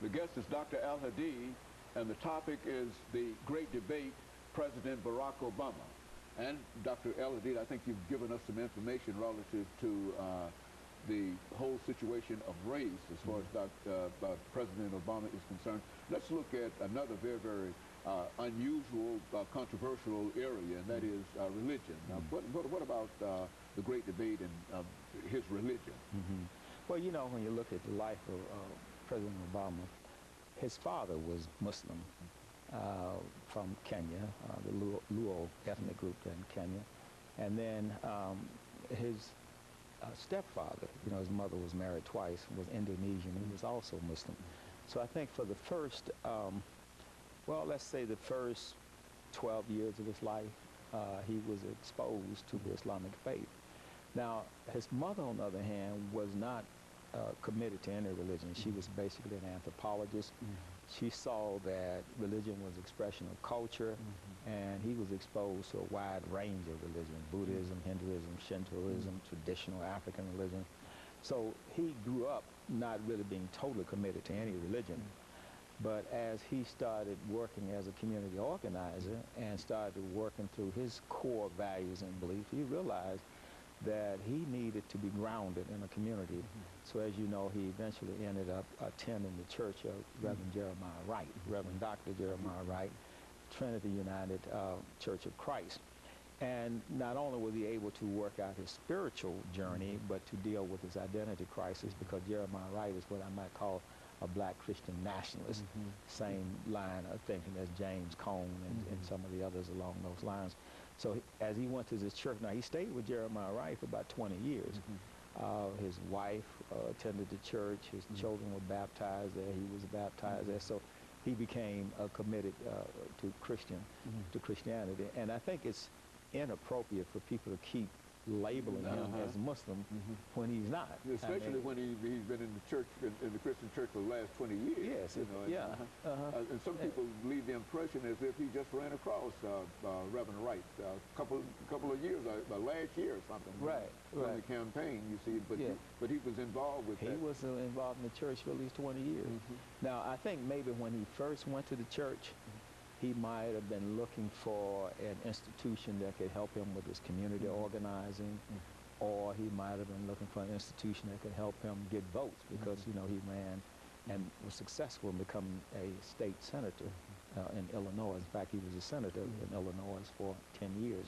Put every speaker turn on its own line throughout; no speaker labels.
The guest is Dr. Al-Hadid, and the topic is the great debate, President Barack Obama. And Dr. Al-Hadid, I think you've given us some information relative to the whole situation of race as far as President Obama is concerned. Let's look at another very unusual, controversial area, and that is religion. What about the great debate and his religion?
Well, you know, when you look at the life of President Obama, his father was Muslim from Kenya, the Luo ethnic group in Kenya. And then his stepfather, you know, his mother was married twice, was Indonesian. He was also Muslim. So I think for the first, well, let's say the first 12 years of his life, he was exposed to the Islamic faith. Now, his mother, on the other hand, was not committed to any religion. She was basically an anthropologist. She saw that religion was expression of culture, and he was exposed to a wide range of religion: Buddhism, Hinduism, Shintoism, traditional African religion. So he grew up not really being totally committed to any religion. But as he started working as a community organizer and started working through his core values and beliefs, he realized that he needed to be grounded in a community. So as you know, he eventually ended up attending the church of Reverend Jeremiah Wright, Reverend Dr. Jeremiah Wright, Trinity United Church of Christ. And not only was he able to work out his spiritual journey, but to deal with his identity crisis, because Jeremiah Wright is what I might call a black Christian nationalist, same line of thinking as James Cone and some of the others along those lines. So as he went to this church, now he stayed with Jeremiah Wright for about 20 years. His wife attended the church, his children were baptized there, he was baptized there. So he became committed to Christianity. And I think it's inappropriate for people to keep labeling him as Muslim when he's not.
Especially when he's been in the church, in the Christian church for the last 20 years.
Yes,
you know, and some people leave the impression as if he just ran across Reverend Wright a couple of years, last year or something. From the campaign, you see, but he was involved with that.
He was involved in the church for at least 20 years. Now, I think maybe when he first went to the church, he might have been looking for an institution that could help him with his community organizing, or he might have been looking for an institution that could help him get votes, because, you know, he ran and was successful in becoming a state senator in Illinois. In fact, he was a senator in Illinois for 10 years.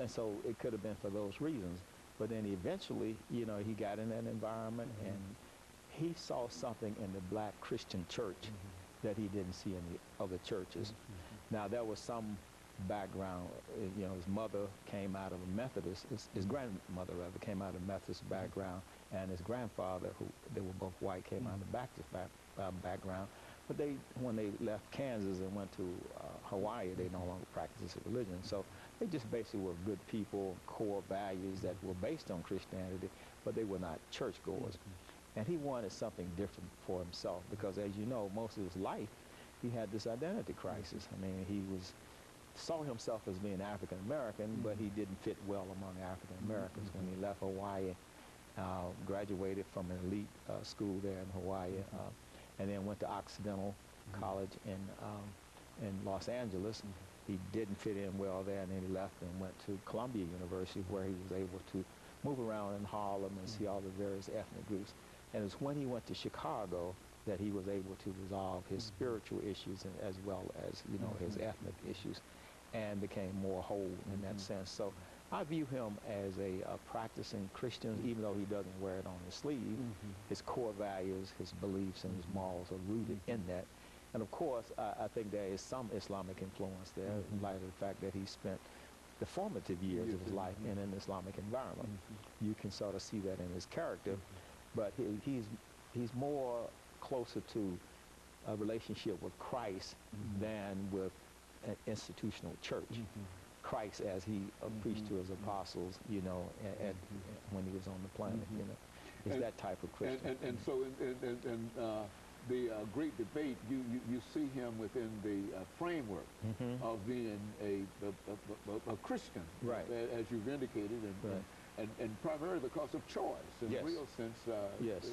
And so it could have been for those reasons. But then eventually, you know, he got in that environment, and he saw something in the black Christian church that he didn't see in the other churches. Now, there was some background. You know, his mother came out of a Methodist, his grandmother rather, came out of a Methodist background, and his grandfather, who they were both white, came out of a Baptist background. But when they left Kansas and went to Hawaii, they no longer practiced this religion. So they just basically were good people, core values that were based on Christianity, but they were not churchgoers. And he wanted something different for himself, because, as you know, most of his life, he had this identity crisis. I mean, he saw himself as being African-American, but he didn't fit well among African-Americans. When he left Hawaii, graduated from an elite school there in Hawaii, and then went to Occidental College in Los Angeles. He didn't fit in well there, and then he left and went to Columbia University, where he was able to move around in Harlem and see all the various ethnic groups. And it's when he went to Chicago that he was able to resolve his spiritual issues as well as, you know, his ethnic issues, and became more whole in that sense. So I view him as a practicing Christian, even though he doesn't wear it on his sleeve. His core values, his beliefs, and his morals are rooted in that. And of course, I think there is some Islamic influence there, in light of the fact that he spent the formative years of his life in an Islamic environment. You can sort of see that in his character. But he's more closer to a relationship with Christ than with an institutional church. Christ, as he preached to his apostles, you know, when he was on the planet, you know, is that type of Christian.
And so in the great debate, you see him within the framework of being a Christian, as you've indicated, and primarily because of choice, in
Yes.
a real sense.
Yes.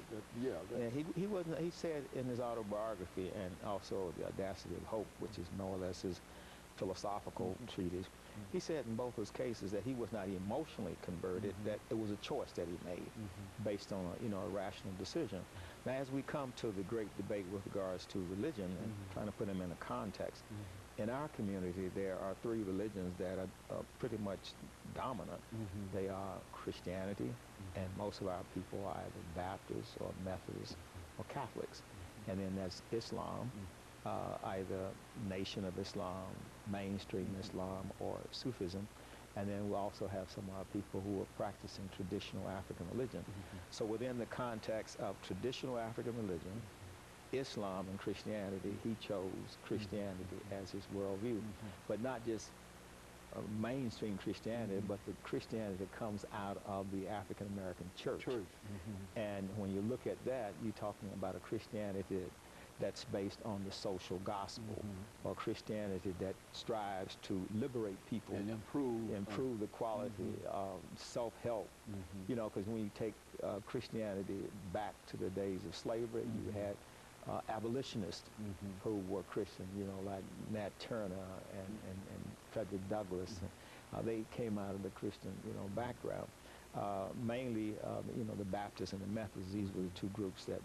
And he wasn't. He said in his autobiography, and also The Audacity of Hope, which is more or less his philosophical treatise. He said in both his cases that he was not emotionally converted; that it was a choice that he made, based on a rational decision. Now, as we come to the great debate with regards to religion, and trying to put them in a context, in our community there are three religions that are pretty much dominant. They are Christianity, and most of our people are either Baptists or Methodists or Catholics, and then that's Islam. Either Nation of Islam, mainstream Islam, or Sufism. And then we also have some of our people who are practicing traditional African religion. So within the context of traditional African religion, Islam and Christianity, he chose Christianity as his worldview. But not just mainstream Christianity, but the Christianity that comes out of the African American church. And when you look at that, you're talking about a Christianity that's based on the social gospel, or Christianity that strives to liberate people
and improve
the quality of self-help. You know, because when you take Christianity back to the days of slavery, you had abolitionists who were Christian, like Nat Turner and Frederick Douglass. They came out of the Christian, background. Mainly, the Baptists and the Methodists, these were the two groups that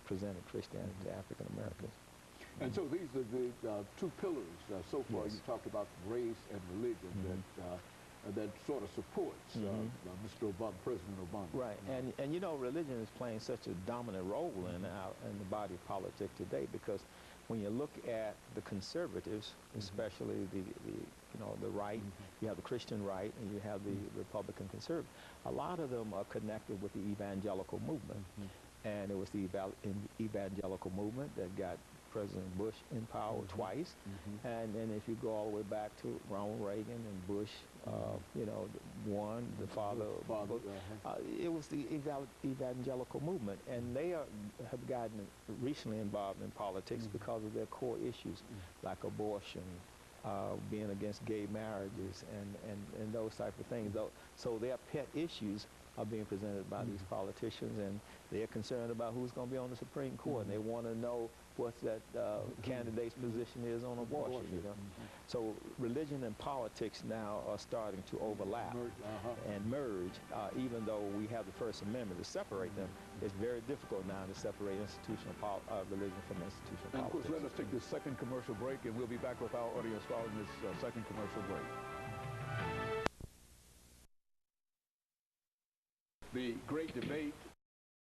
presented Christianity to African Americans.
And so these are the two pillars so far. You talked about race and religion that sort of supports Mr. Obama, President Obama.
Right, and religion is playing such a dominant role in the body of politics today, because when you look at the conservatives, especially the right, you have the Christian right and you have the Republican conservative. A lot of them are connected with the evangelical movement. And it was the evangelical movement that got President Bush in power twice. And then if you go all the way back to Ronald Reagan and Bush, one, the father of Bush, it was the evangelical movement. And they have gotten recently involved in politics because of their core issues, like abortion, being against gay marriages, and those type of things. So their pet issues are being presented by these politicians, and they're concerned about who's going to be on the Supreme Court, and they want to know what that candidate's position is on abortion. So religion and politics now are starting to overlap and merge. Even though we have the First Amendment to separate them, it's very difficult now to separate institutional religion from institutional
and
politics.
Of course, let us take this second commercial break, and we'll be back with our audience following this second commercial break. The great debate